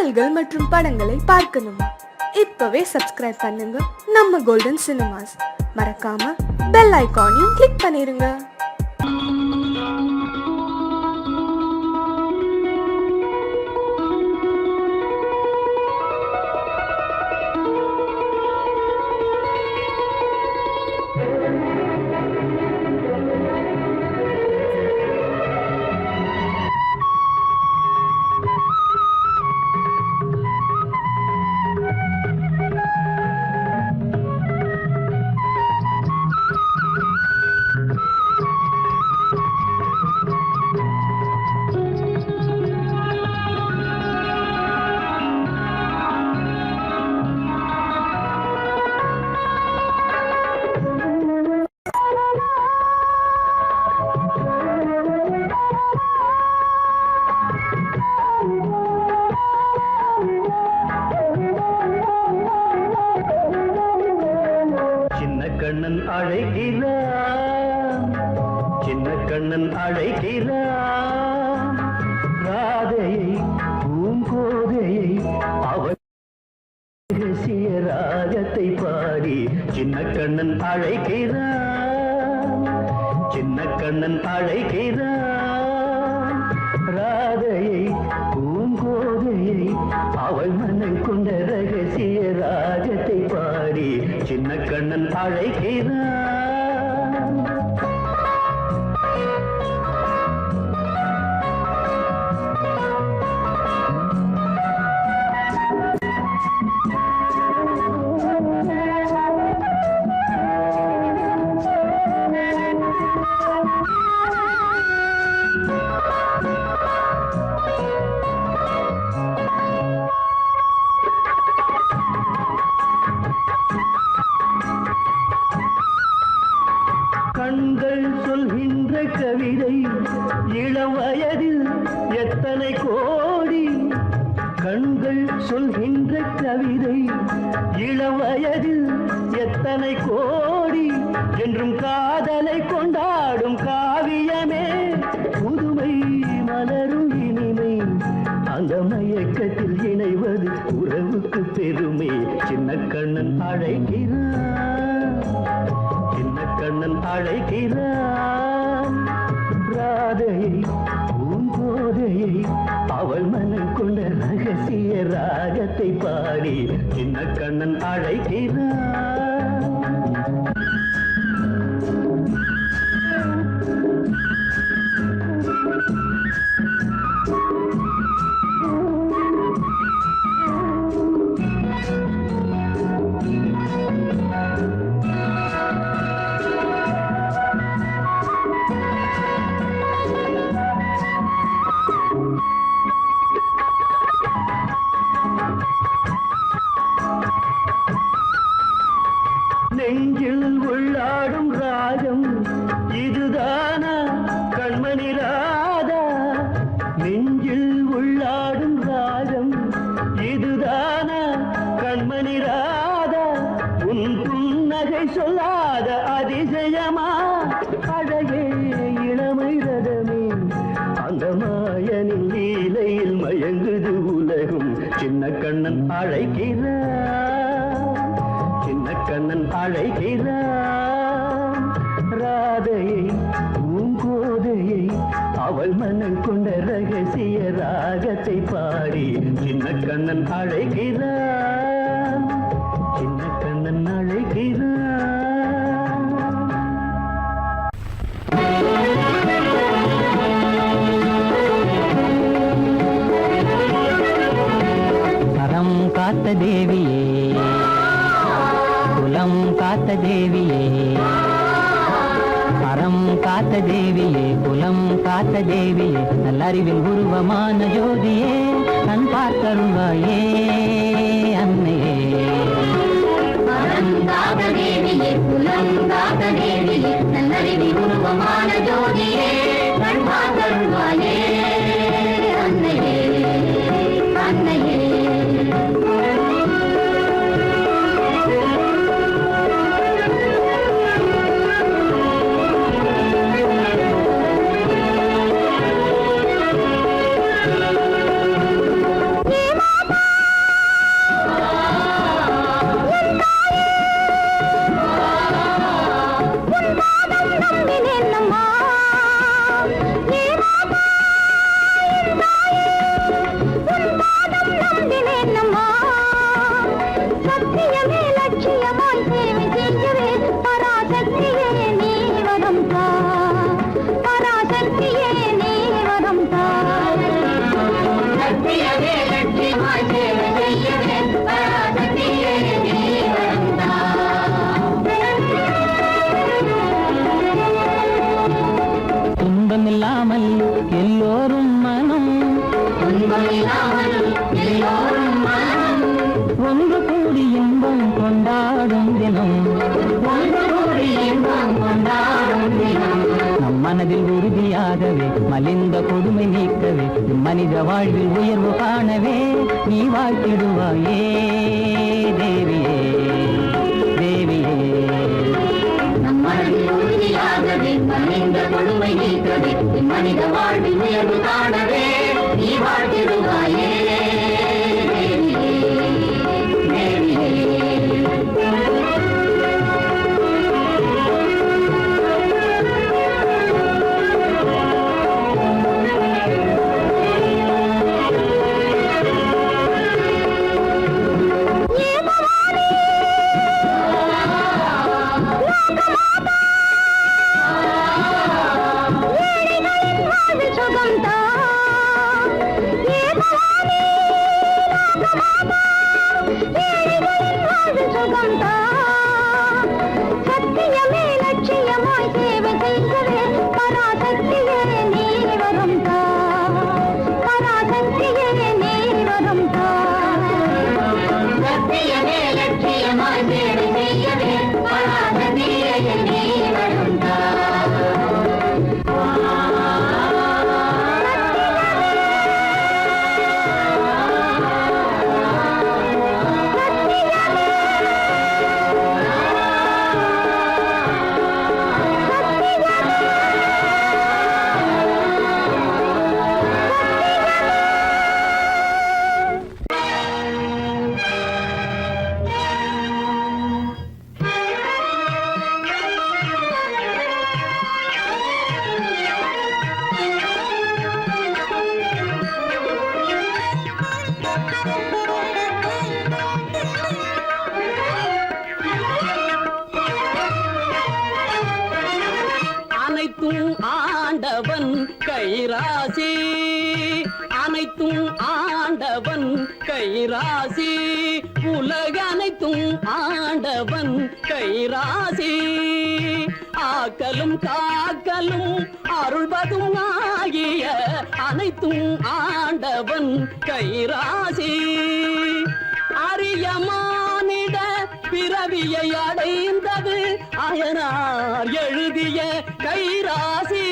பாடல்கள் மற்றும் படங்களை பார்க்கணுமா? இப்பவே சப்ஸ்கிரைப் பண்ணுங்க நம்ம கோல்டன் சினிமாஸ். மறக்காம பெல் ஐகானையும் கிளிக் பண்ணிருங்க. கண்ணன் அழைக்கிறான், சின்ன கண்ணன் அழைக்கிறான், ராதையை பூங்கோதையை அவன் ரகசிய ராகத்தை பாடி சின்ன கண்ணன் அழைக்கிறான், சின்ன கண்ணன் அழைக்கிறான், ராதையை பூங்கோதையை அவள் மனம் கொண்ட ரகசிய ராகத்தை பாடி சின்ன கண்ணன் அழைக்கிறான். கண்கள் சொல்கின்ற கவிதை இளம் வயதில் எத்தனை கோடி, கண்கள் சொல்கின்ற கவிதை இளம் வயதில் எத்தனை கோடி, என்றும் காதலை கொண்டாடும் காவியமே புதுமை மலரும் இனிமை, அந்த மயக்கத்தில் இணைவது உறவுக்கு பெருமை. சின்ன கண்ணன் அழைக்கிறான், சின்ன கண்ணன் அழைக்கிறான், ராதையை பூங்கோதையை அவள் மனம் கொண்ட ரகசிய ராகத்தை பாடி சின்ன கண்ணன் அழைக்கிறான். நெஞ்சில் உள்ளாடும் ராகம் இதுதானா கண்மணி ராதா, நெஞ்சில் உள்ளாடும் ராகம் இதுதானா கண்மணி ராதா, உன் புன்னகை சொல்லாத அதிசயமா அழகே இளமை ரதமே, அந்த மாயனின் லீலையில் மயங்குது உலகும். சின்ன கண்ணன் அழைக்கிறான், சின்ன கண்ணன் அழைக்கிறான், ராதையை பூங்கோதையை அவள் மனம் கொண்ட ரகசிய ராகத்தை பாடி சின்ன கண்ணன் அழைக்கிறான், சின்ன கண்ணன் அழைக்கிறான். கரம் காத்த தேவியே, குலம் காத்த தேவியே, அறம் காத்த தேவியே, குலம் காத்த தேவியே, நல்லறிவில் உருவமான ஜோதியே, கண் பார்த்தருள்வாயே அன்னையே. அறம் காத்த தேவியே, குலம் காத்த தேவியே, நல்லறிவில் உருவமான ஜோதியே, கண் பார்த்தருள்வாயே அன்னையே, அன்னையே. மாதா இன்பம் கொண்டாடும் தினம், ஒன்று கூடி இன்பம் கொண்டாடும் தினம். நம் மனதில் உறுதியாகவே மலிந்த கொடுமை நீக்கவே மனித வாழ்வில் உயர்வு காணவே நீ வாழ்த்திடுவாயே தேவியே தேவியே. நம் மனதில் உறுதியாகவே மனித கொடுமை நீக்கவே மனித வாழ்வில் உயர்வு காணவே நீ வாழ்த்திடுவாயே தேவியே தேவியே. சத்தியமே லட்சியமாய் சேவை செய்யவே பராசக்தியே நீ வரும் தா, பராசக்தியே நீ வரும் தா. சத்தியமே லட்சியமாய் சேவை செய்யவே பராசக்தியே நீ வரும் தா. அனைத்தும் ஆண்டவன் கைராசி, அனைத்தும் ஆண்டவன் கைராசி, உலக அனைத்தும் ஆண்டவன் கைராசி. ஆக்கலும் காக்கலும் அருள்வதும் ஆகிய அனைத்தும் ஆண்டவன் கைராசி. அரிய மானிட பிறவியை அடைந்தது அயனார் எழுதிய கைராசி.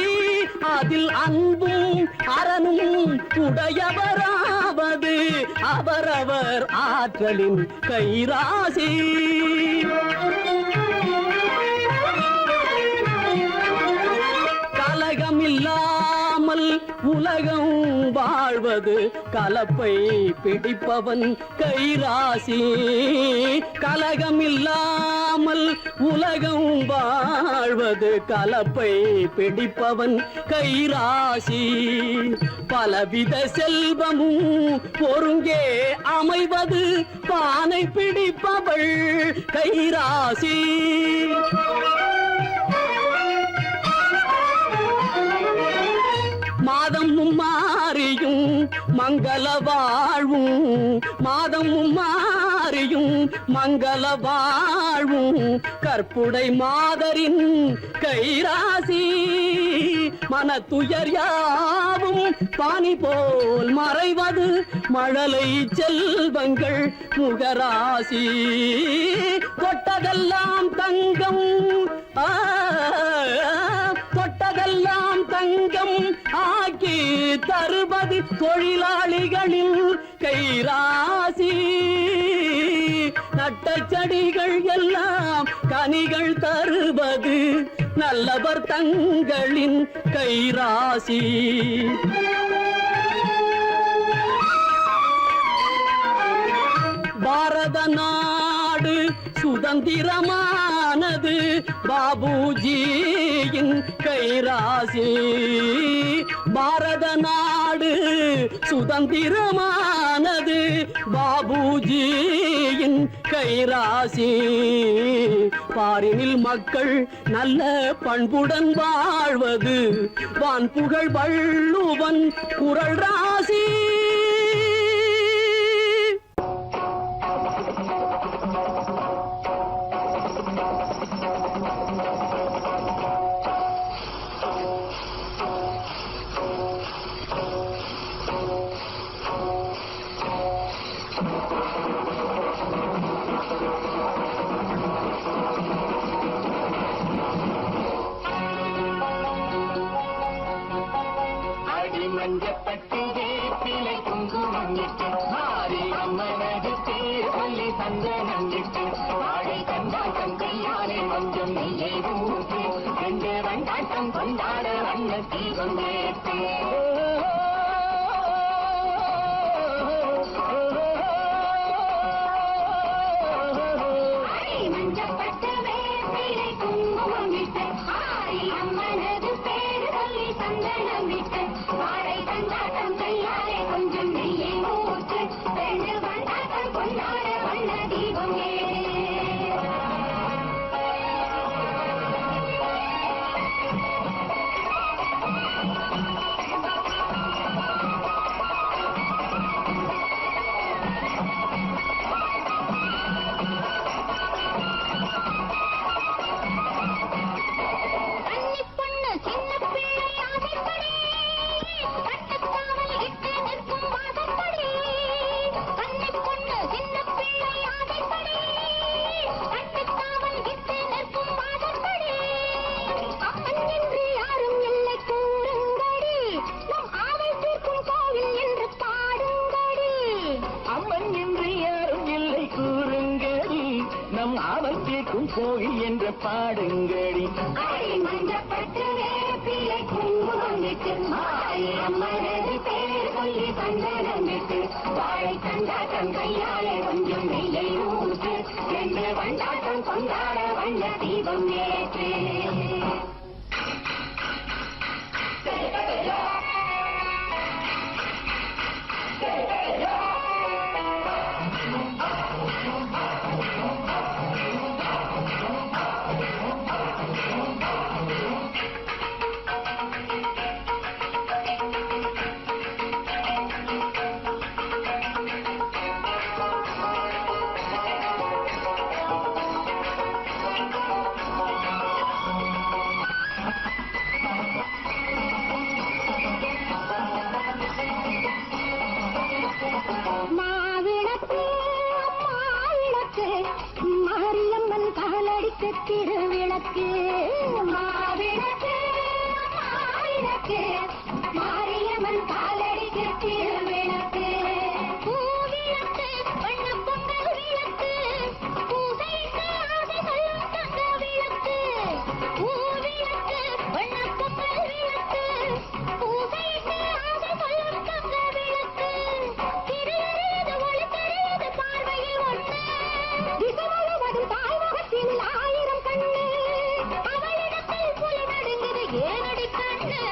அதில் அன்பும் அரணும் உடையவராவது அவரவர் ஆற்றலின் கைராசி. கலகமில்லாமல் உலகம் வாழ்வது கலப்பை பிடிப்பவன் கைராசி. கலகமில்லாமல் உலகம் வாழ்வது கலப்பை பிடிப்பவன் கைராசி. பலவித செல்வமும் ஒருங்கே அமைவது பானை பிடிப்பவள் கைராசி. மாதமும் மாறியும் மங்கள வாழ்வும், மாதமும் மாறியும் மங்கள வாழ்வும் கற்புடை மாதரின் கைராசி. மனத்துயர் யாவும் பானி போல் மறைவது மழலை செல்வங்கள் முகராசி. தொட்டதெல்லாம் தங்கம், தொட்டதெல்லாம் தங்கம் ஆக்கி தருவது தொழிலாளிகளின் கைராசி. நட்ட செடிகள் எல்லாம் கனிகள் தருவது நல்லவர் தங்களின் கைராசி. பாரத நாடு சுதந்திரமானது பாபுஜியின் கைராசி. பாரத நாடு சுதந்திரமானது பாபுஜியின் கைராசி. பாரினில் மக்கள் நல்ல பண்புடன் வாழ்வது வான்புகழ் வள்ளுவன் குறள் ராசி. மஞ்சப்பட்டு வேப்பிலை குங்குமம் இட்டு மாறி அம்மனது பேர் சொல்லி சந்தனம் இட்டு வாழை கண்டாட்டம் கையாலே கொஞ்சம் நெய்யை ஊற்றி ரெண்டு வண்டாட்டம் கொண்டாட வண்ண தீபம் ஏற்று மஞ்சப்பட்டு வேப்பிலை குங்குமம் இட்டு ஆரி அம்மனது பேர் சொல்லி சந்தனம் இட்டு வாழை கண்டாட்டம் கையாலே கொஞ்சம் நெய்யை ஊற்று ரெண்டு வண்டாட்டம் கொண்டாட வண்ண தீபம் கோயில் என்ற பாடுங்கடி மஞ்சப்பட்டு வேப்பிலை குங்குமம் இட்டு மாறி அம்மனது பேர் சொல்லி சந்தனம் இட்டு வாழை கண்டாட்டம் கையாலே கொஞ்சம் நெய்யை ஊற்று ரெண்டு வண்டாட்டம் கொண்டாட வண்ண தீபம் ஏற்று மாரியம்மன் காலடிக்க திருவிளக்கு மாவிளக்கு மாவிளக்கு மாரியம்மன் காலடிக்க திருவிளக்கு பூவிளக்கு வண்ண பொங்கல் விளக்கு பூசைக்கு ஆசை சொல்லும் தங்க விளக்கு பூவிளக்கு வண்ண பொங்கல் விளக்கு பூசைக்கு ஆசை சொல்லும் தங்க விளக்கு திரையறியது ஒளி தெரியுது பார்வையில் ஒன்று திசைமுழுவதும் தாய்முகத்தில் ஆயிரம் கண்ணு அவளிடத்தில் புலி நடுங்குது ஏனடி கண்ணு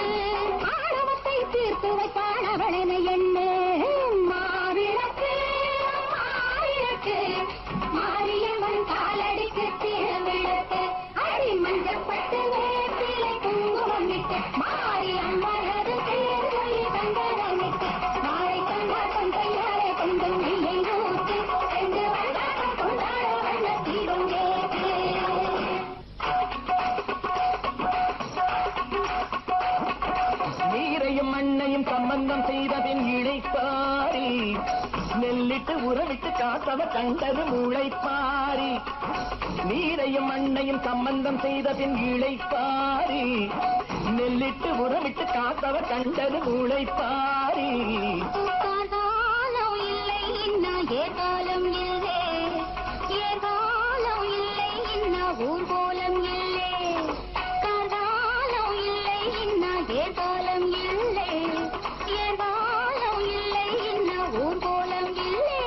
ஆணவத்தை தீர்த்து வைப்பான் அவளென எண்ணு மாவிளக்கு மாவிளக்கு மாரியம்மன் காலடிக்கு திருவிளக்கு அடி மஞ்சப்பட்டு வேப்பிலை குங்குமம் இட்டு மாறி அம்மனது பேர் சொல்லி சந்தனம் இட்டு மாலை கண்டாட்டம் கையாலே கொஞ்சம் நெய்யை ஊற்றி ரெண்டு வண்டாட்டம் கொண்டாட வண்ண தீபம் ஏற்று நீரையும் மண்ணையும் சம்பந்தம் செய்தபின் இழைப்பாரி நெல்லிட்டு உறவிட்டு காத்தவ கண்டது முளைப்பாரி நீரையும் மண்ணையும் சம்பந்தம் செய்தபின் இழைப்பாரி நெல்லிட்டு உறவிட்டு காத்தவ கண்டது முளைப்பாரி காலம் இல்லை இன்னும் ஏகாலம் இல்லை ஏகாலம் இல்லை இன்னும் ஊர்கோலம் இல்லை காலம் இல்லை இன்னும் ஏகாலம் இல்லை ஏகாலம் இல்லை இன்னும் ஊர்கோலம் இல்லை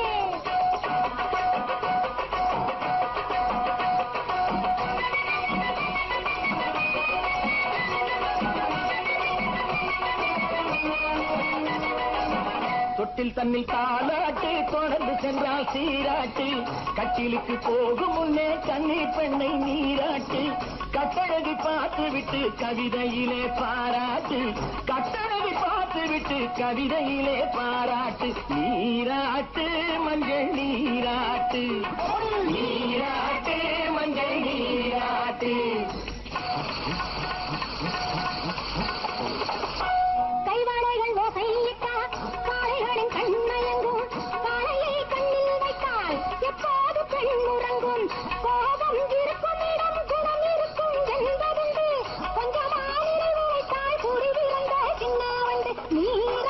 தொட்டில் தன்னில் தாலாட்டு தொடர்ந்து சென்றால் சீராட்டு கட்டிலுக்கு போகும் முன்னே கண்ணீர் பெண்ணை நீராட்டு கட்டழகி பார்த்து விட்டு கவிதையிலே பாராட்டு கட்டழகி பார்த்து விட்டு கவிதையிலே பாராட்டு நீராட்டு மஞ்சள் நீராட்டு நீராட்டு மஞ்சள் நீராட்டு கைவாடைகள் ஓசையிட்டால் காளைகளின் கண்ணயங்கும் காளையை கண்ணில் வைத்தால் எப்போது பெண் உறங்கும் கோபம் இருக்கும் இடம் குணம் இருக்கும் என்பதுண்டு கொஞ்சமாக வைத்தால் புரிவிருந்த சின்ன வந்து நீர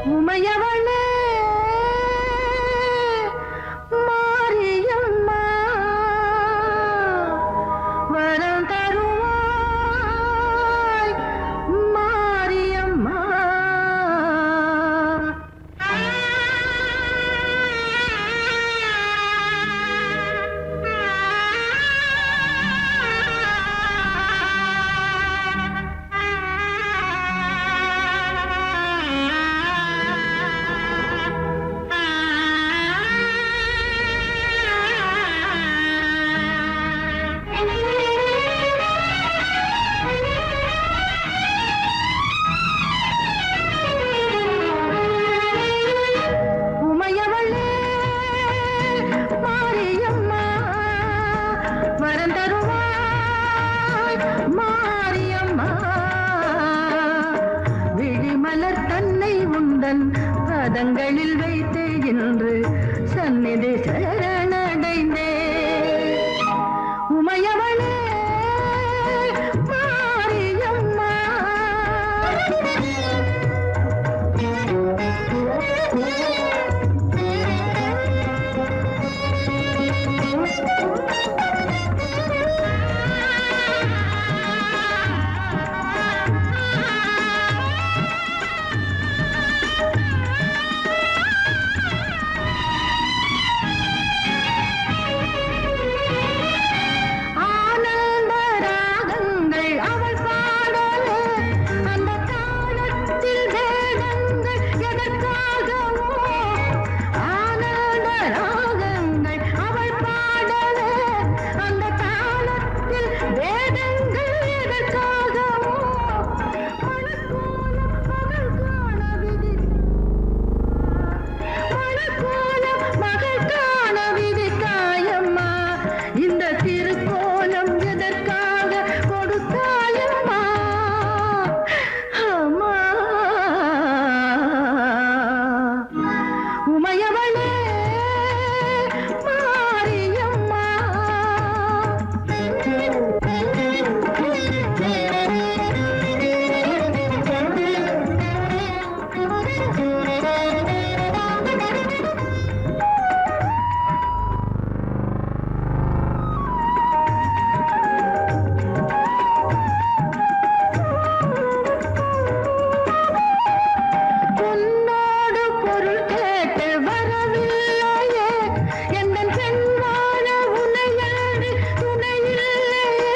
உமையவளே மாரியம்மா வரம் தருவாய் மாரியம்மா. உமையவளே மாரியம்மா வரம் தருவாய் மாரியம்மா. விழிமலர் தன்னை உந்தன் பாதங்களில் வைத்து இன்று சந்நிதி சரணடைந்தே. உமையவளே மாரியம்மா. ஆனந்த ராகங்கள் அவள் பாடலே அந்த காலத்தில் வேதங்கள் எதற்காகவோ. ஆனந்த ராகங்கள் அவள் பாடலே அந்த காலத்தில் வேதங்கள் எதற்காகவோ. மகள் காண விதித்தாயம்மா. இந்த திருக்கோலம் எதற்காக கொடுத்தாயம்மா. அம்மா உமையவளே மாரியம்மா. பொன்னோடு பொருள் கேட்டு வரவில்லையே எந்தன் பெண்வாழ உனையன்றி துணையில்லையே.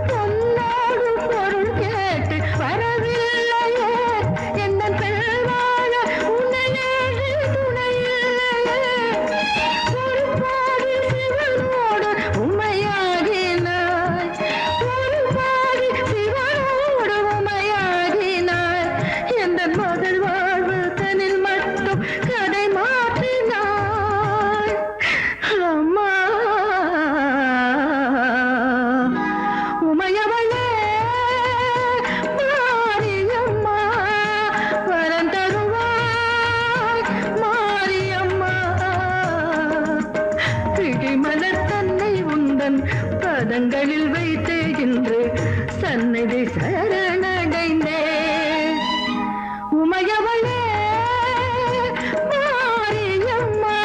பொன்னோடு பொருள் கேட்டு வரவில்லையே எந்தன் பெண்வாழ உனையன்றி துணையில்லையே. ஒரு பாடி சிவனோடு உமையாகினாய். ஒரு பாடி சிவனோடு உமையாகினாய். எந்தன் மகள் வாழ்வு தனில் மட்டும் கதை மாற்றினாய். அம்மா உமையவளே மாரியம்மா வரம் தருவாய் மாரியம்மா. பிடிமலர் தன்னை உந்தன் பதங்களில் வைத்து இன்று சந்நிதி சரணடைந்தே. உமையவளே மாரியம்மா.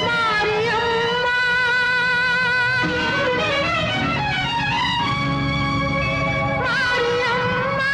மாரியம்மா. மாரியம்மா.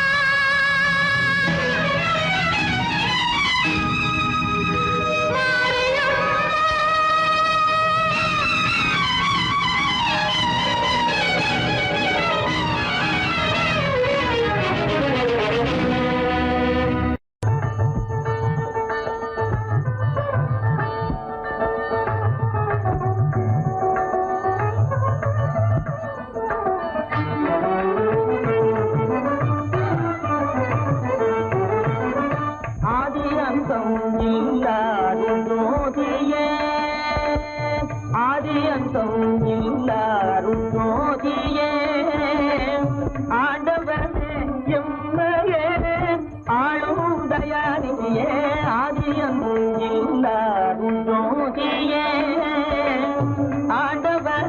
ஆண்டவர்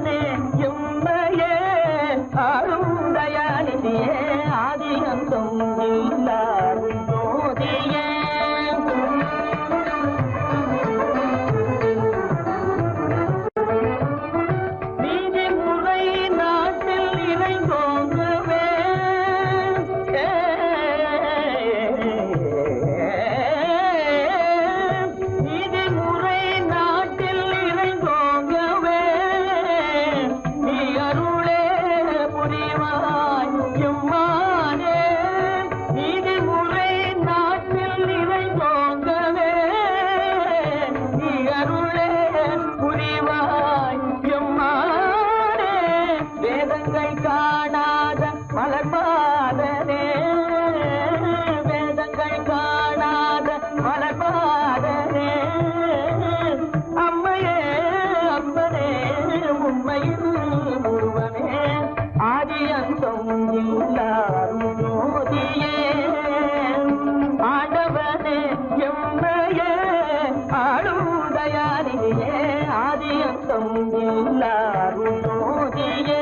கலைஞானியே ஆதியந்தம் எல்லாரும் ஜோதியே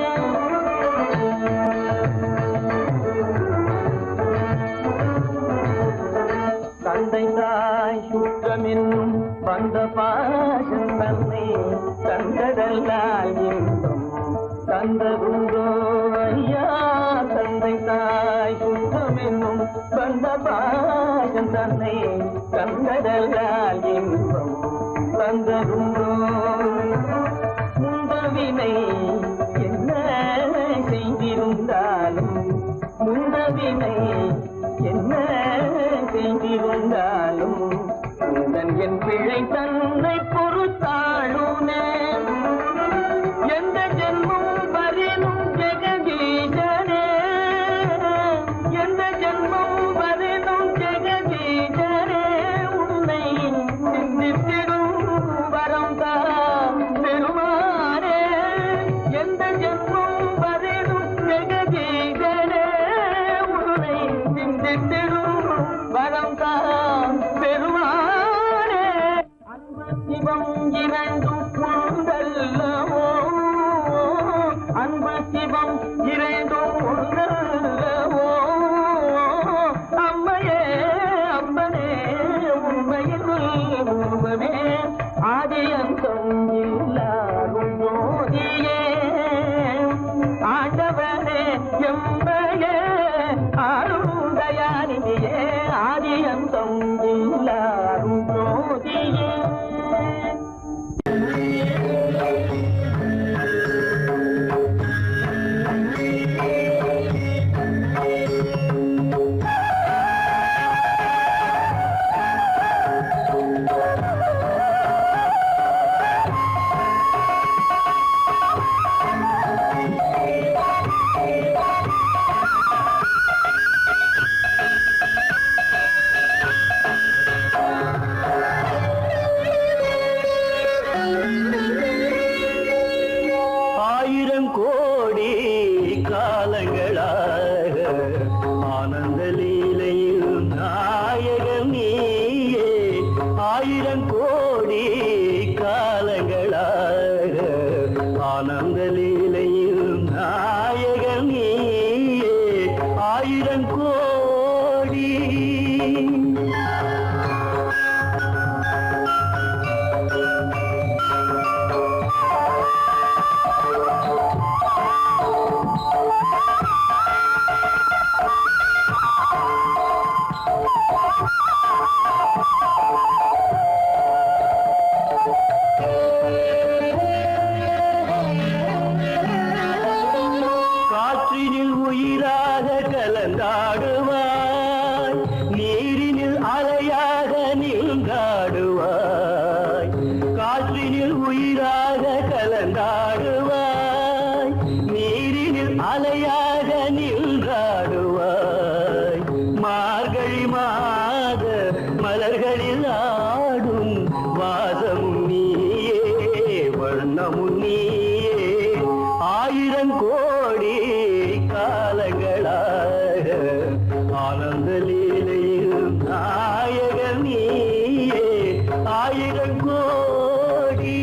தந்தை தாய் சுற்றமென்னும் வந்த பாசம் தன்னை தந்ததல்லால் இன்பம் தந்ததுண்டோ ஐயா தந்தை தாய் சுற்றமென்னும் வந்த பாசம் தன்னை தந்ததல்லால் இன்பம் தந்ததுண்டோ முந்தவினை என்ன செய்திருந்தாலும் முந்தவினை என்ன செய்திருந்தாலும் உந்தன் என் பிழை தன்னை பொறுத்தாளுனே எந்த ஜென்மம் வரினும் ஜெகதீசனே எந்த ஜென்மம் வரினும் ஜெகதீசனே உன்னை சிந்தித்திடும் வரம் தான் பெருமானே எந்த ஜென்மம் வரினும் ஜெகதீசனே உன்னை சிந்தித்திடும் வரம் தான் பெருமானே அன்பு சிவம் இரண்டும் ஒன்றல்லவோ அன்பு சிவம் இரண்டும் ஒன்றல்லவோ அம்மையே அப்பனே உண்மையில் உருவமே ஆதியந்தம் எல்லாரும் ஜோதியே ஆண்டவனே எம்மையே ஆளுதயானியே ஆதியந்தம் எல்லாரும் ஜோதியே ஆயிரம் கோடி காலங்களாக ஆனந்த லீலையில் நாயகன் நீயே ஆயிரம் கோடி காலங்களாக ஆனந்த லீலையில் நாயகன் நீயே ஆயிரம் கோடி காற்றினில் உயிராக கலந்தாடுவாய் நீரினில் அலையாக நீங்காடுவாய் காற்றினில் உயிராக கலந்தாடுவாய் நீரினில் அலையாக நீங்காடுவாய் மார்கழி மாத மலர்களில் ஆடும் வாசமும் நீயே வண்ணமும் நீயே ஆயிரம் கோடி காலங்களாக ஆனந்த லீலையில் நாயகன் நீயே ஆயிரம் கோடி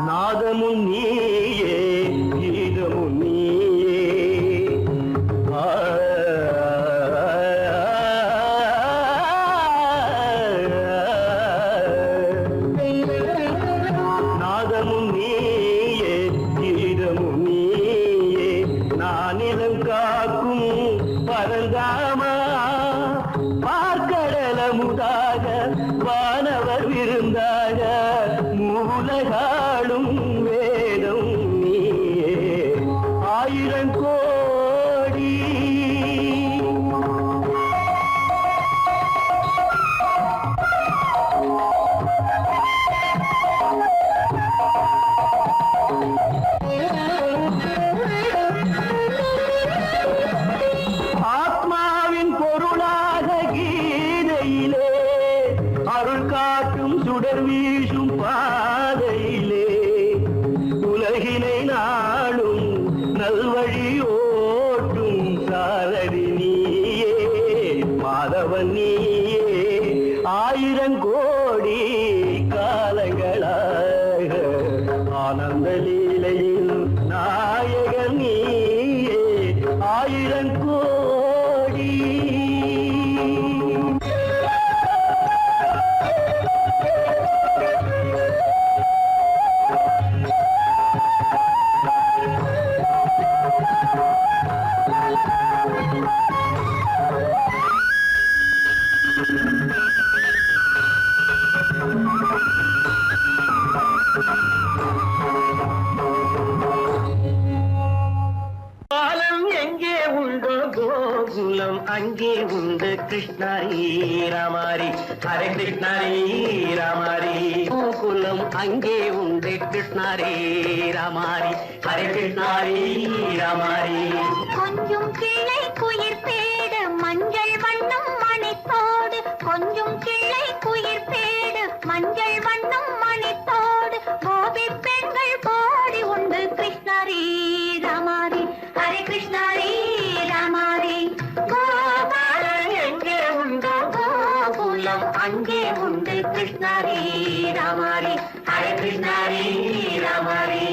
நாதமும் நீயே கீதமும் நீயே நாதமும் நீயே கீதமும் நீயே நானிலம் காக்கும் பரந்தாமா பார்க்கடலமுதாக வானவர் விருந்தாக மூலகாடும் வேதம் நீயே ஆயிரம் கோடி ஆத்மாவின் பொருளாக வீசும் பாதையிலே உலகினை நாளும் நல்வழி ஓட்டும் சாரதி நீயே மாதவன் நீயே ஆயிரம் கோடி காலங்களாக ஆனந்த லீலையில் நாயகன் நீயே ஆயிரம் கோடி. பாலம் எங்கே உண்டோ கோகுலம் அங்கே உண்டு கிருஷ்ணாரி ராமாரி ஹரே கிருஷ்ணாரி ராமாரி கோகுலம் அங்கே உண்டு கிருஷ்ணாரே ராமாரி ஹரே கிருஷ்ணாரே ராமாரி. கொஞ்சம் கிளை குயிர் பேடு மஞ்சள் வண்ணம் மணித்தோடு கொஞ்சம் கிளை குயிர் பேடு மஞ்சள் வண்ணம் மணித்தோடு கோபி பெண்கள் பாடி உண்டு கிருஷ்ணாரி ராமாரி ஹரே கிருஷ்ணாரி ராமாரி. கோபாலன் எங்கே உண்டோ கோகுலம் அங்கே உண்டு கிருஷ்ணாரி ராமாரி ஹரே கிருஷ்ணாரி ராமாரி.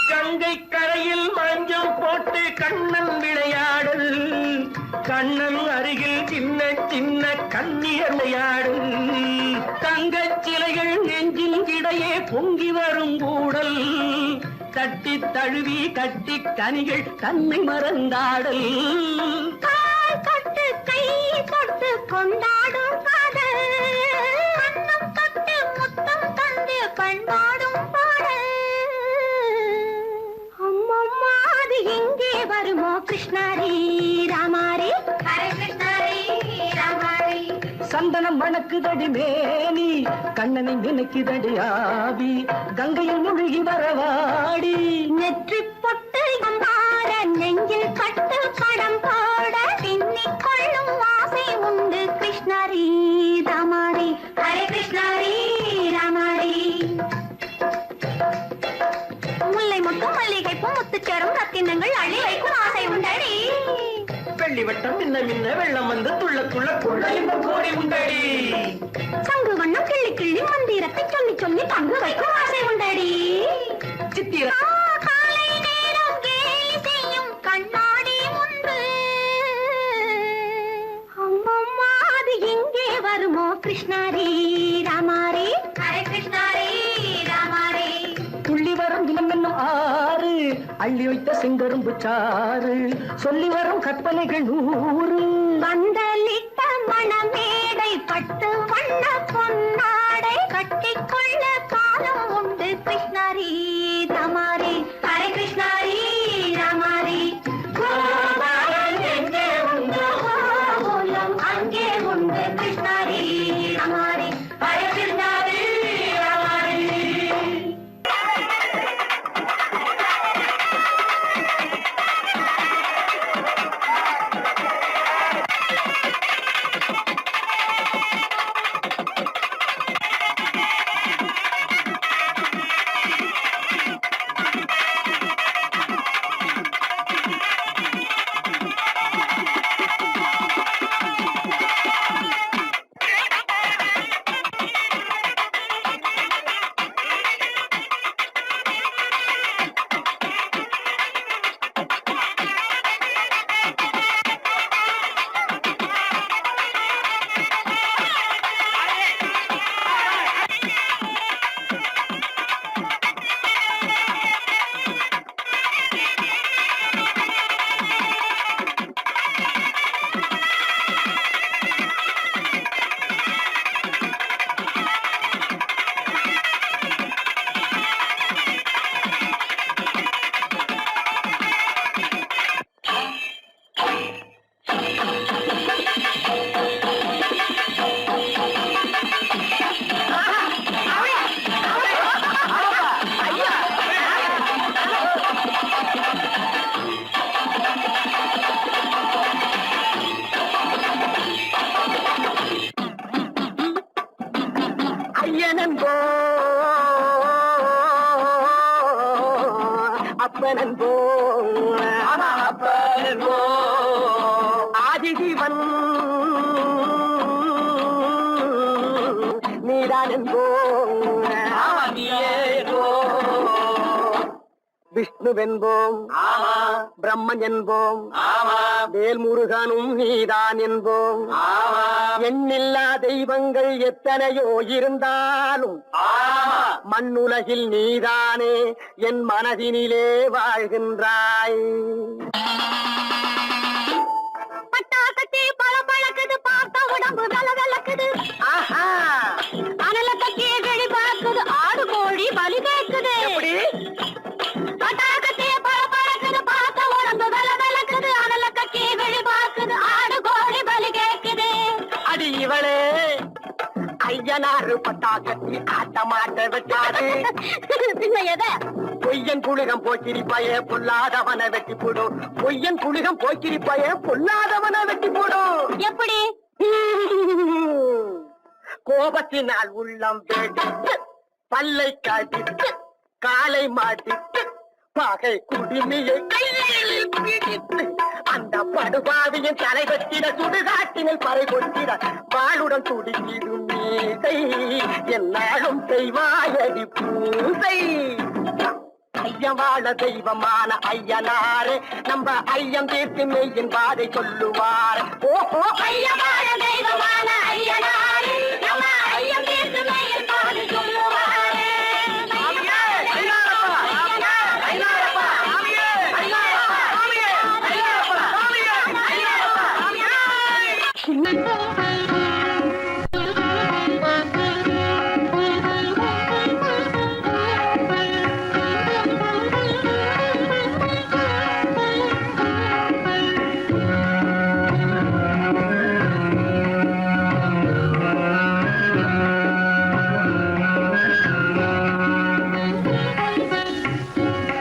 கங்கை கரையில் மஞ்சள் போட்டு கண்ணன் விளையாடல் கண்ணன் அருகில் சின்ன சின்ன கண்ணியர் விளையாடல் தங்கச் சிலைகள் நெஞ்சின் இடையே பொங்கி வரும் கூடல் தட்டி தழுவி கட்டி கனிகள் தன்னை மறந்தாடல் கால் தொட்டு கை தொட்டு கொண்டாடும் காதல் கண்ணம் தொட்டு முத்தம் தந்து பண்பாடும் பாடல். அம்மம்மா அது எங்கே வருமோ கிருஷ்ணாரி ராமாரி ஹரே கிருஷ்ணாரி ராமாரி. சந்தனம் மணக்குதடி மேனி கண்ணனை நினைக்குதடி ஆவி கங்கையில் முழுகி வரவாடி நெற்றி பொட்டு அம்பார நெஞ்சில் பட்டு படம் பாட பின்னிக் கொள்ளும் ஆசை உண்டு கிருஷ்ணாரி ராமாரி ஹரே கிருஷ்ணாரி ராமாரி. முல்லை முட்டும் மல்லிகை பூ முத்துச்சேரும் ரத்தினங்கள் அள்ளி வைக்கும் ஆசை உண்டடி. வெள்ளி வட்டம் மின்ன மின்ன வெள்ளம் வந்து துள்ள துள்ள கொள்ள இந்த கோடி உண்டடி. சங்கு வண்ணம் கிள்ளி கிள்ளி மந்திரத்தை சொல்லி சொல்லி பங்கு வைக்கும் ஆசை உண்டடி. சித்திர காலை நேரம் கேலி செய்யும் கண்ணாடி முன்பு அம்மம்மா அது எங்கே வருமோ கிருஷ்ணாரி ராமாரி ஹரே கிருஷ்ணாரி ராமாரி. துள்ளி வரும் இளம் என்னும் ஆறு அள்ளி வைத்த செங்கரும்பு சாறு சொல்லி வரும் கற்பனைகள் 100 வந்தலிட்ட மணமேடை பட்டு வண்ண பொன்னாடை கட்டிக்கொள்ள காலம் உண்டு கிருஷ்ணாரி ராமாரி ஹரே கிருஷ்ணாரி ராமாரி. கோபாலன் எங்கே உண்டோ கோகுலம் அங்கே உண்டு கிருஷ்ணாரி ராமாரி ஹரே கிருஷ்ணாரி ராமாரி. அப்பன் என்போம் ஆதிஜீவன் நீதான் என்போம் விஷ்ணுவென்போம் பிரம்மன் என்போம் வேல்முருகனும் நீதான் என்போம் எண்ணில்லா தெய்வங்கள் எத்தனையோ இருந்தாலும் மண்ணுலகில் நீதானே என் மனதினிலே வாழ்கின்றாய். பட்டாக்கத்தி பழம் பழக்குது, பார்த்த உடம்பு வெல வெலக்குது. அனல கட்டி கிழி பார்க்குது, ஆடு கோழி பலி கேட்குது. பட்டாக்கத்தி பழம் பழக்குது, பார்த்த உடம்பு வெல வெலக்குது. அனல கட்டி கிழி பார்க்குது, ஆடு கோழி பலி கேட்குது. அடி இவளே ஐயனாறு பட்டாக்கத்தி காட்ட மாட்ட விட்டாரு. பின்ன எதை? பொய்யன் புலிகம் போக்கிரிப்பாயே பொல்லாதவனை வெட்டி போடும். பொய்யன் புலிகம் போக்கிரிப்பாயே பொல்லாதவனை வெட்டி போடும். எப்படி? கோபத்தினால் உள்ளம் வெடித்து பல்லை காட்டிட்டு காலை மாட்டிட்டு பகை குடிமையை கையில் பிடித்து அந்த படுபாவியின் தலை வெட்டிட சுடுகாட்டினில் பறை கொட்டிட வாளுடன் துடிக்கிடும் மீசை என்னாலும் செய்வாயடி பூசை. ஐயவாழ தெய்வமான ஐயனாரே நம்ம ஐயம் தீர்த்து மெய்யின் பாதை சொல்லுவார். ஓஹோ ஐயவாழ தெய்வமான ஐயனாரே, நம்ம ஐயம் தீர்த்து மெய்யின் பாதை சொல்லுவாரே.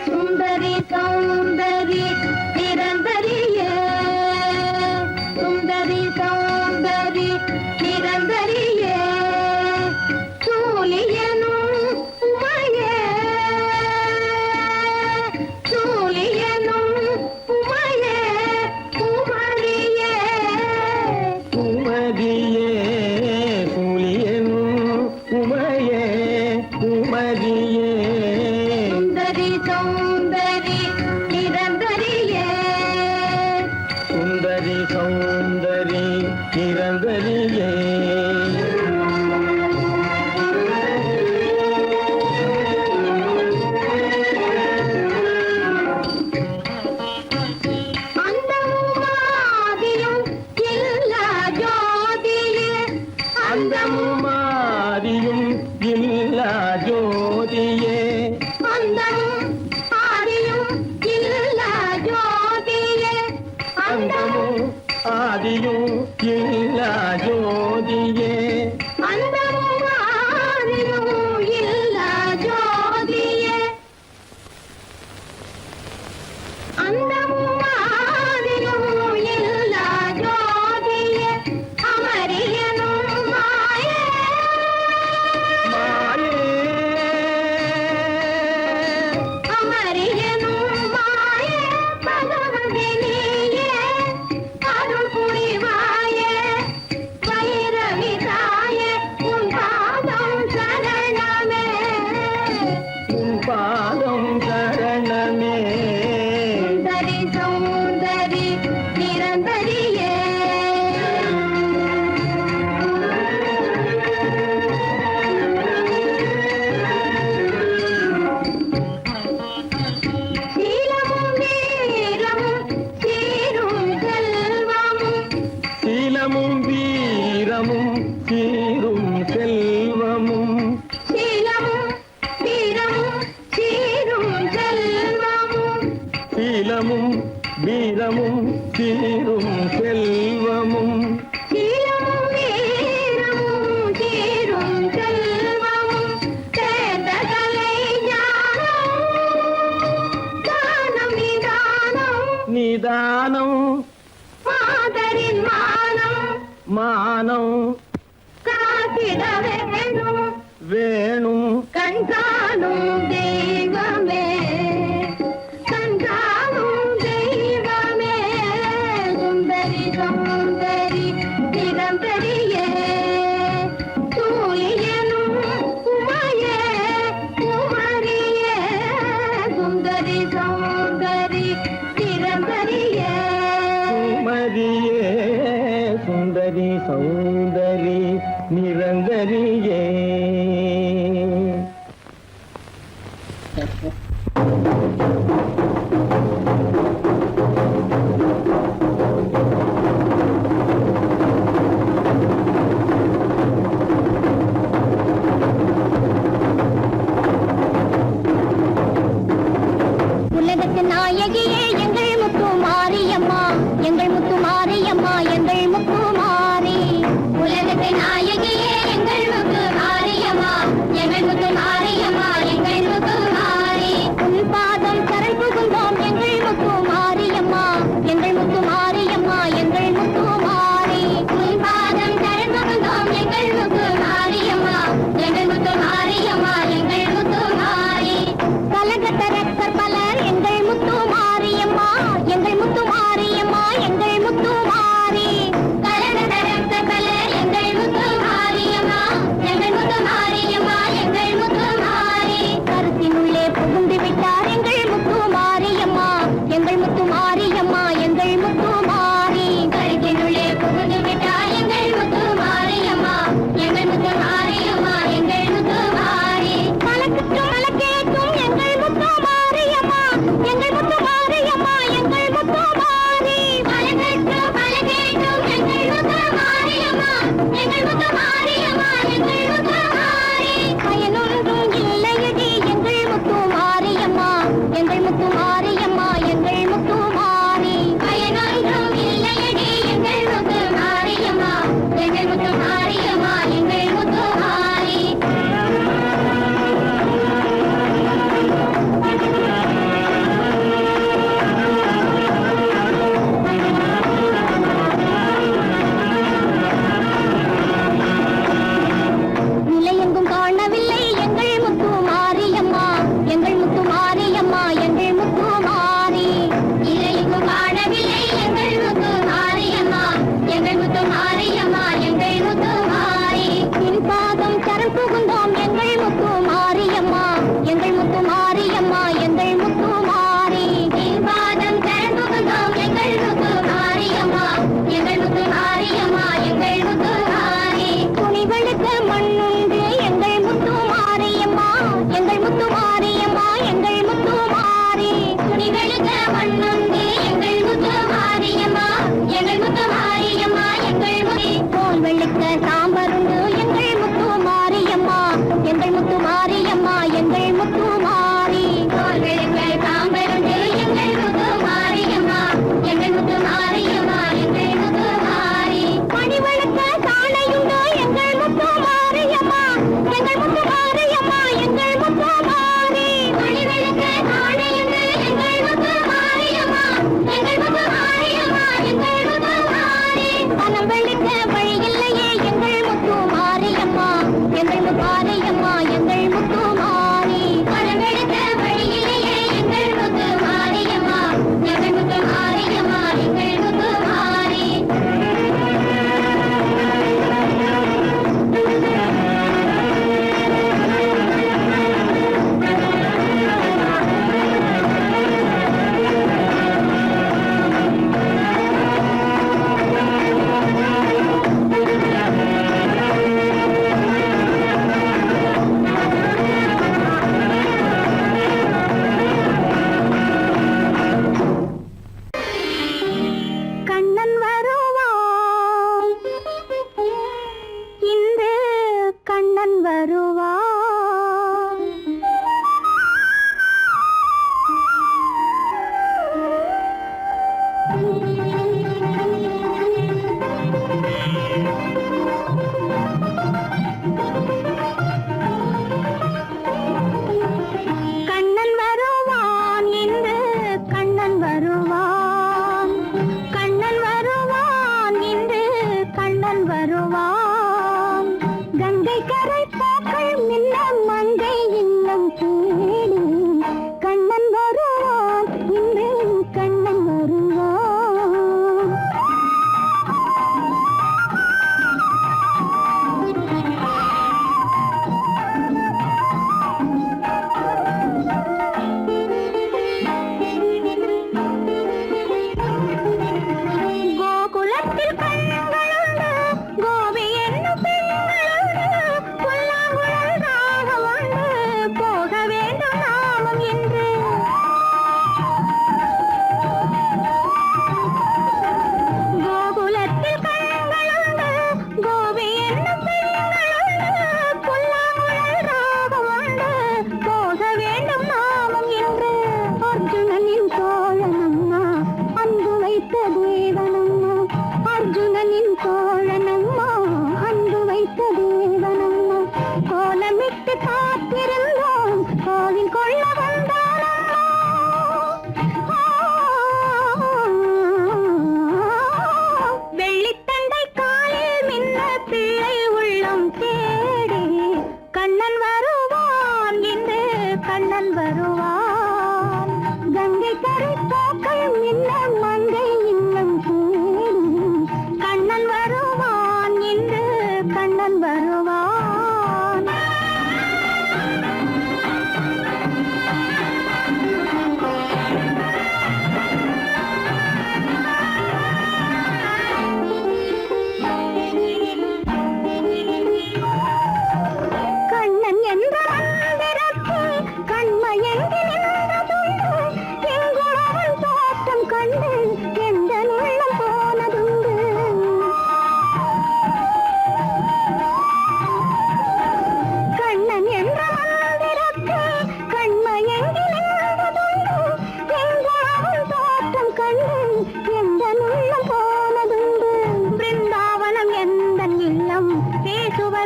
சுந்தரி சௌந்தரி நிரந்தரியே, சுந்தரி சௌந்தரி நிரந்தரியே, சூலியனும் உமையே, சூலியனும் உமையே, உமரியே, உமதியே சூலியனும் உமையே உமதியே. சுந்தரி சௌந்தரி நிரந்தரியே, சுந்தரி சௌந்தரி நிரந்தரியே. அந்தமும் ஆதியும் இல்லா ஜோதியே, அந்தமும் ஆதியும் இல்லா ஜோதியே. அந்தமும் ஆதியும் இல்லா ஜோதியே, அந்தமும் ஆதியும் இல்லா ஜோதியே. அந்தமும் ஆதியும் இல்லா ஜோதியே, அந்தமும் ஆதியும் இல்லா ஜோதியே, அமரியனும் மாயே, மாயே அமரியனும் மாயே, பகவதினியே, அருள் புரிவாயே, வைரவி தாயே, உன் பாதம் சரணமே, உன் பாதம் சரணமே. சுந்தரி சௌந்தரி நிரந்தரியே. சீலமும் வீரமும் சீரும் செல்வமும், சீலமும் வீரமும் சீரும் செல்வமும். சீலமும் வீரமும் சீரும் செல்வமும், சீலமும் வீரமும் சீரும் செல்வமும். சீலமும் வீரமும் சீரும் செல்வமும், சேர்ந்த கலை ஞானம், தானம் நிதானம், நிதானம் மாதரின் மானம், மானம் காத்திட வேணும், வேணும் கண் காணும் தெய்வமே, சௌந்தரி நிரந்தரியே தூயனும் உமையே குமரியே சுந்தரி சௌந்தரி நிரந்தரியே மரியே சுந்தரி சௌந்தரி நிரந்தரியே. உலகத்து நாயகியே எங்கள் முத்து மாரியம்மா எங்கள் முத்து மாரியம்மா எங்கள் முத்து மாரி உலகத்து நாயகியே எங்கள் முத்து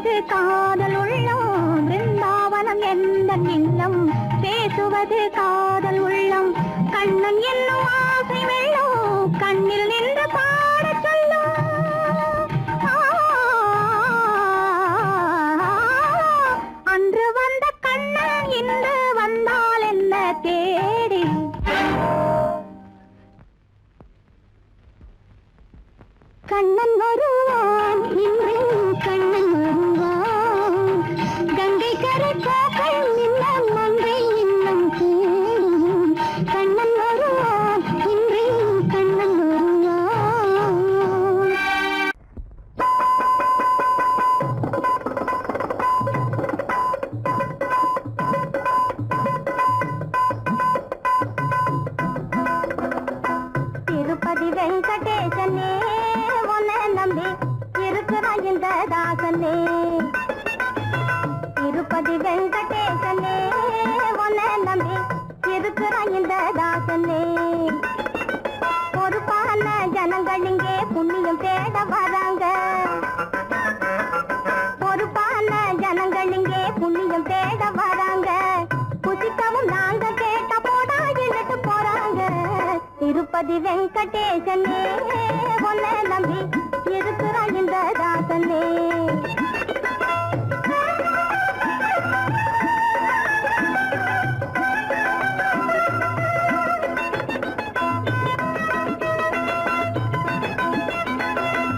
பேசுவது காதல் உள்ளம் பிருந்தாவனம் எந்த இல்லம் பேசுவது காதல் உள்ளம் கண்ணன் என்னும் ஆசை வெள்ளம் கண்ணில் நின்று பாடச் சொல்லும் அன்று வந்த கண்ணன் இன்று வந்தால் என்ன தேடி கண்ணன் வருவான் இன்று கண்ணன் வருவான் கங்கை கரை போக்கள் இன்னும் மங்கை இன்னும் தேடும் கண்ணன் வருவான் இன்று கண்ணன் வருவான் திருப்பதி வெங்கடேசனே உன்னை நம்பி இருக்கிறான் இந்த தாசனே திருப்பதி வெங்கடேசனே உன்னை நம்பி இருக்கிறான் இந்த தாசனே பொறுப்பான ஜனங்கள் இங்கே புண்ணியம் தேட வராங்க பொறுப்பான ஜனங்கள் இங்கே புண்ணியம் தேட வராங்க புசிக்கவும் நாங்க கேட்ட போடா இழுட்டு போறாங்க திருப்பதி வெங்கடேசனே உன்னை நம்பி இருக்கிறான் இந்த தாசனே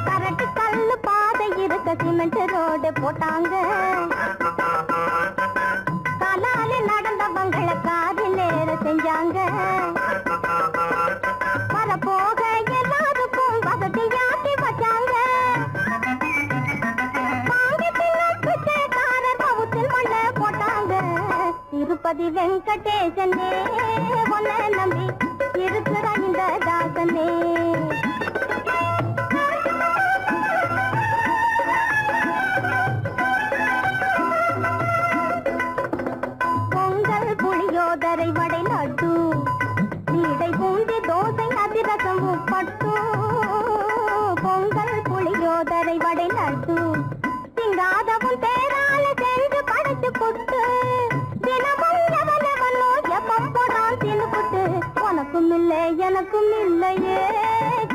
கரட்டு கல்லு பாதை இருக்க சிமெண்ட் ரோடு போட்டாங்க காலால நடந்தவங்களை காதில் ஏற செஞ்சாங்க வரப்போக எல்லாருக்கும் வசதியாக்கி வச்சாங்க பிச்சைக்காரர் பவுத்தில் மண்ண போட்டாங்க திருப்பதி வெங்கடேசனே உன்னை நம்பி இருக்கிறான் இந்த தாசனே பொங்கல் புளியோதரை வடை லட்டு நீடை பூந்தி தோசை அதிரசம் உப்பட்டு பொங்கல் புளியோதரை வடை லட்டு திங்காதவும் தேரால சென்று படைச்சு புட்டு தினமும் எவனவனோ எப்பம் போடான் தின்னுபுட்டு உனக்கும் இல்லை எனக்கும் இல்லையே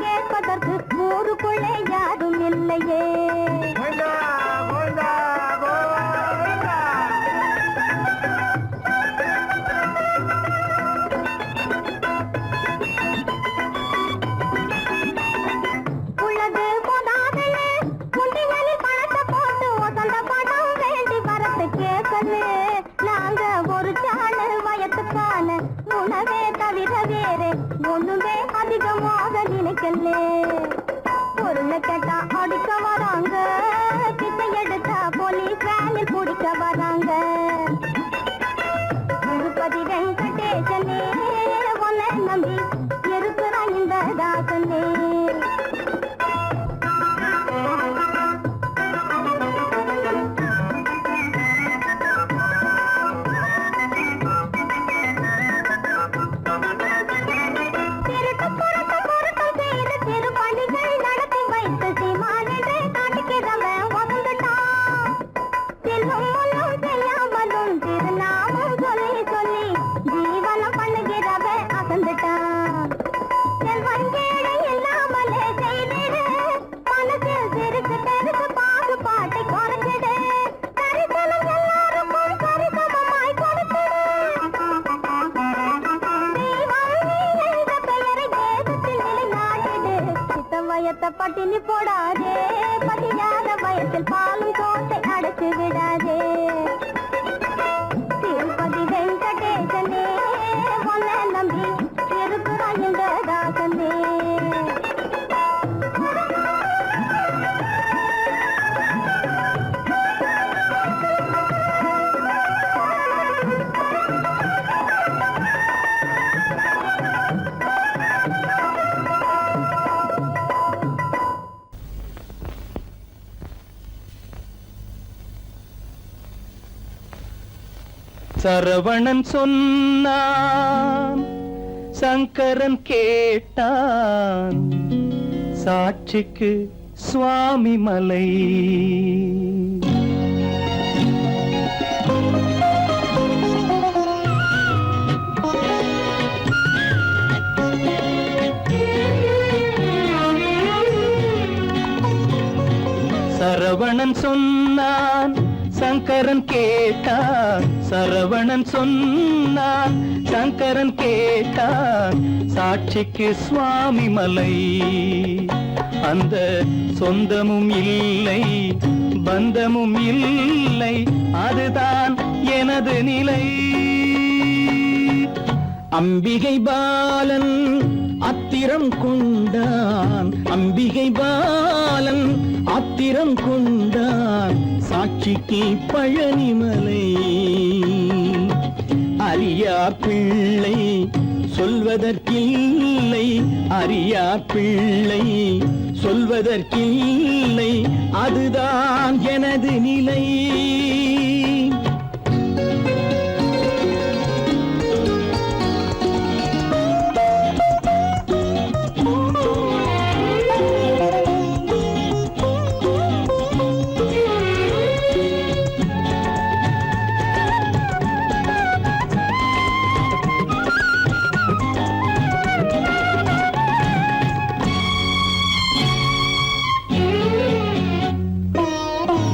கேட்பதற்கு ஊருக்குள்ளே யாரும் இல்லையே உள்ளது போதாதே குண்டிகளில் பணத்தை போட்டு ஒசந்த பணம் வேண்டி வரத்து கேட்கலே நாங்க ஒரு சாண வயத்துக்கான உணவே தவிர வேறு ஒண்ணுமே அதிகமாக நினைக்கலே பொருளை கேட்டா அடிக்க வராங்க பிச்சை எடுத்தா போலீஸ் வேனில் பிடிக்க வராங்க திருப்பதி வெங்கடேசனே உன்னை நம்பி இருக்கிறான் இந்த தாசனே திருட்டு புரட்டு பொருத்தம் செய்து திருப்பணிகள் நடத்தி வைத்து சீமானென்று காட்டுகிறவன் வந்துட்டான் செல்வம் ஒன்றும் செய்யாமலும் திருநாமம் சொல்லி சொல்லி ஜீவனம் பண்ணுகிறவன் அசந்துட்டான் செல்வம் கேடு இல்லாமலே செய்திடு மனசில் சிறுக்கு பெருசு பாகுபாட்டை குறைச்சிடு கரிசனம் எல்லாருக்கும் சரிசமமாய் கொடுத்திடு வயத்தை பட்டினி போடாதே பதியாத வயத்தில் பாலும் கோட்டை அடைச்சு விடாதே திருப்பதி வெங்கடேசனே உன்னை நம்பி இருக்கிறான் இந்த தாசனே சரவணன் சொன்னான் சங்கரன் கேட்டான் சாட்சிக்கு சுவாமி மலை சரவணன் சொன்னான் சங்கரன் கேட்டான், சரவணன் சொன்னான் சங்கரன் கேட்டான், சாட்சிக்கு சுவாமி மலை. அந்த சொந்தமும் இல்லை பந்தமும் இல்லை, அதுதான் எனது நிலை. அம்பிகை பாலன் அத்திரம் கொண்டான், அம்பிகை பாலன் ஆத்திரம் கொண்டான், சாட்சிக்கு பழனிமலை. அறியா பிள்ளை சொல்வதற்கில்லை, அறியா பிள்ளை சொல்வதற்கில்லை, அதுதான் எனது நிலை.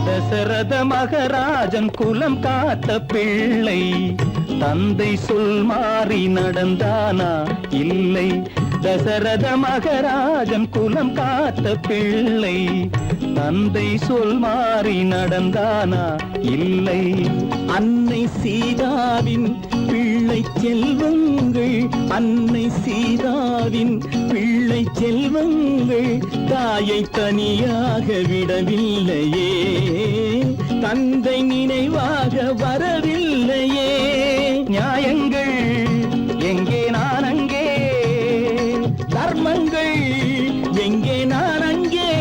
தசரத மகராஜன் குலம் காத்த பிள்ளை, தந்தை சொல் மாறி நடந்தானா இல்லை. தசரத மகராஜன் குலம் காத்த பிள்ளை, தந்தை சொல் மாறி நடந்தானா இல்லை. அன்னை சீதாவின் பிள்ளை செல்வங்கள், அன்னை சீதாவின் பிள்ளை செல்வங்கள் தாயை தனியாக விடவில்லையே, தந்தை நினைவாக வரவில்லையே. நியாயங்கள் எங்கே நான் அங்கே, தர்மங்கள் எங்கே நான் அங்கே.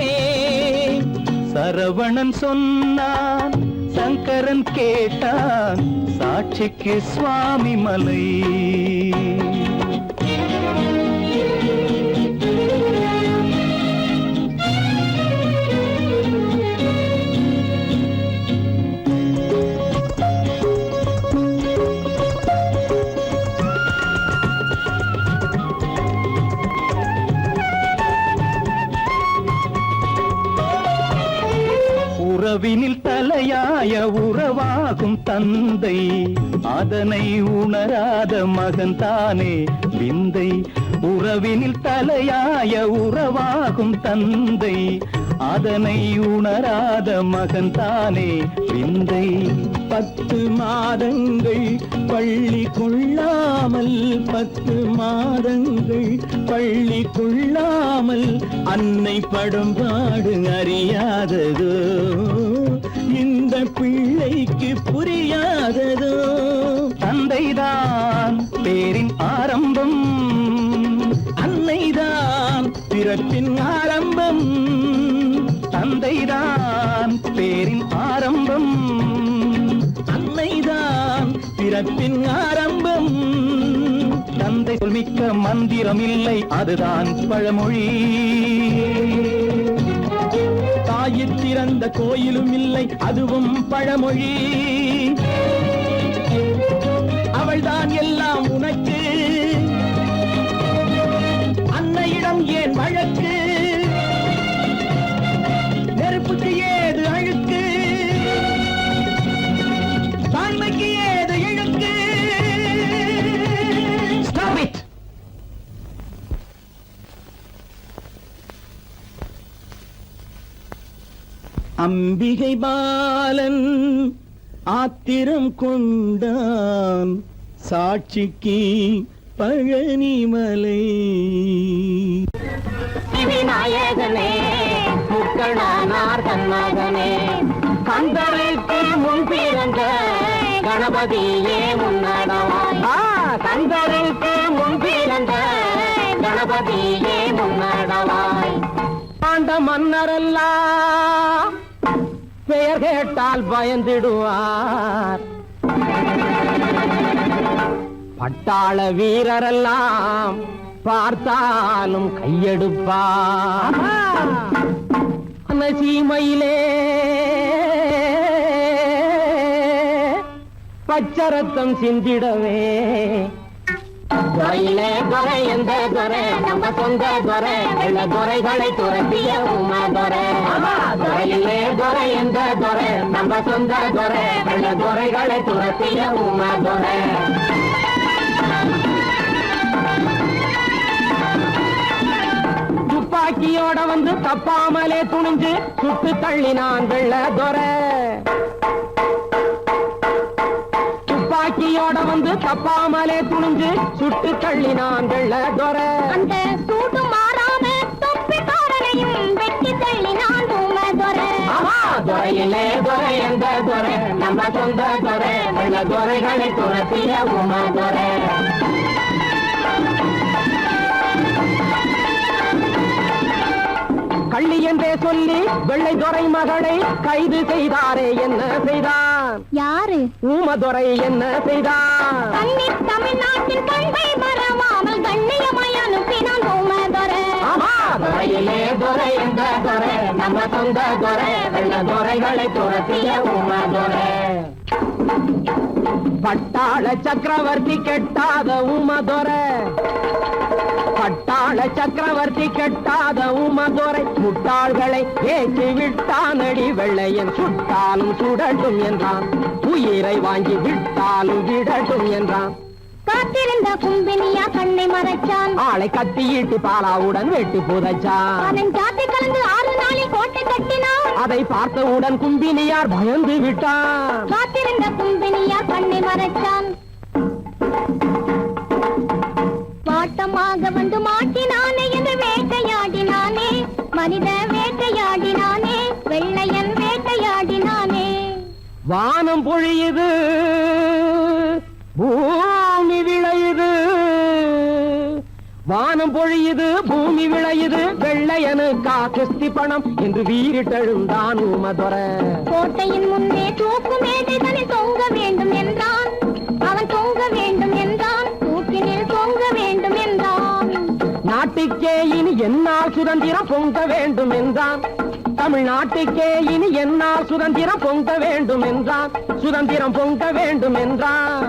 சரவணன் சொன்னான் சங்கரன் கேட்டான், சாட்சிக்கு சுவாமி மலை. உறவினில் தலையாய உறவாகும் தந்தை, அதனை உணராத மகன் தானே விந்தை. உறவினில் தலையாய உறவாகும் தந்தை, அதனை உணராத மகன் தானே விந்தை. 10 மாதங்கள் பள்ளி கொள்ளாமல், 10 மாதங்கள் பள்ளி கொள்ளாமல் அன்னை படும் பாடு அறியாததோ, இந்த பிள்ளைக்கு புரியாததோ. தந்தைதான் பேரின் ஆரம்பம், அன்னைதான் பிறப்பின் ஆரம்பம். தந்தைதான் பேரின் ஆரம்பம், அன்னைதான் பிறப்பின் ஆரம்பம். தந்தை சொல்மிக்க மந்திரம் இல்லை, அதுதான் பழமொழி. தாயிற் திறந்த கோயிலும் இல்லை, அதுவும் பழமொழி. அவள்தான் எல்லாம் உனக்கு, அன்னையிடம் ஏன் வழக்கு? நெருப்புக்கு ஏது அழுக்கு, தாய்மைக்கு ஏது இழுக்கு? Stop it! அம்பிகை பாலன் ஆத்திரம் கொண்டான், சாட்சிக்கு பழனிமலை. விநாயகனே முக்கணனார் தன்மகனே, கந்தருக்கு முன் பிறந்த கணபதியே முன்னடவாய். கந்தருக்கு முன் பிறந்த கணபதியே முன்னடவாய். ஆண்ட மன்னரெல்லாம் பெயர் கேட்டால் பயந்திடுவார், பட்டாள வீரரெல்லாம் பார்த்தாலும் கையெடுப்பார். சீமையிலே பச்சரத்தம் சிந்திடவே துறையிலே துறை எந்த துறை நம்ம சொந்த துறை வெள்ள துறைகளை துரத்திய உமா துறை துறையிலே துறை எந்த துறை நம்ம சொந்த துறை வெள்ள துறைகளை துரத்திய உமா துறை துப்பாக்கியோட வந்து தப்பாமலே துணிஞ்சு சுட்டு தள்ளினான் வெள்ள துறை துப்பாக்கியோட வந்து தப்பாமலே துணிஞ்சு சுட்டு தள்ளினான் வெள்ள துறை அந்த சூடு மாறாம தொப்பிக்காரனையும் வெட்டி தள்ளினான் உமதுரை துறையிலே துறை எந்த துறை நம்ம சொந்த துறை வெள்ள துறைகளை துரத்திய உமா துறை கள்ளி என்றே சொல்லி வெள்ளை துறை மகளை கைது செய்தாரே என்ன செய்தான் யாரு ஊமதுரை என்ன செய்தான் கண்ணீர் தமிழ்நாட்டின் பண்பை மறவாமல் கண்ணியமாய் அனுப்பினான் உமதுரை துறையிலே துறை எந்த துறை நம்ம சொந்த துறை வெள்ள துறைகளை துரத்திய உமதுரை பட்டாள சக்கரவர்த்தி கெட்டாத உமதுரை பட்டாள சக்கரவர்த்தி கெட்டாத உமதுரை முட்டாள்களை ஏற்றி விட்டானடி வெள்ளையன் சுட்டாலும் சுடட்டும் என்றான் உயிரை வாங்கி விட்டாலும் விடட்டும் என்றான் காத்திருந்த கும்பினியா கண்ணை மறைச்சான் ஆளை கத்தியிட்டு பாலாவுடன் வெட்டி புதைச்சான் அவன் ஜாதி கலந்து 6 நாளில் கோட்டை கட்டினான் அதை பார்த்தவுடன் கும்பினியார் பயந்து விட்டான் காத்திருந்த கும்பினியா கண்ணை மறைச்சான் வாட்டமாக வந்து மாட்டினானே என்று வேட்டையாடினானே மனித வேட்டையாடினானே வெள்ளையன் வேட்டையாடினானே வானம் பொழியுது பூமி விளையுது வானம் பொழியுது பூமி விளையுது வெள்ளையனுக்கா கிஸ்தி பணம் என்று வீரிட்டெழுந்தான் உமதுரை கோட்டையின் முன்னே தூக்கு மேடைகளில் தொங்க வேண்டும் என்றான் அவன் தொங்க வேண்டும் என்றான் தூக்கினில் தொங்க வேண்டும் என்றான் நாட்டுக்கே இனி என்னால் சுதந்திரம் பொங்க வேண்டும் என்றான் தமிழ்நாட்டுக்கே இனி என்னால் சுதந்திரம் பொங்க வேண்டும் என்றான் சுதந்திரம் பொங்க வேண்டும் என்றான்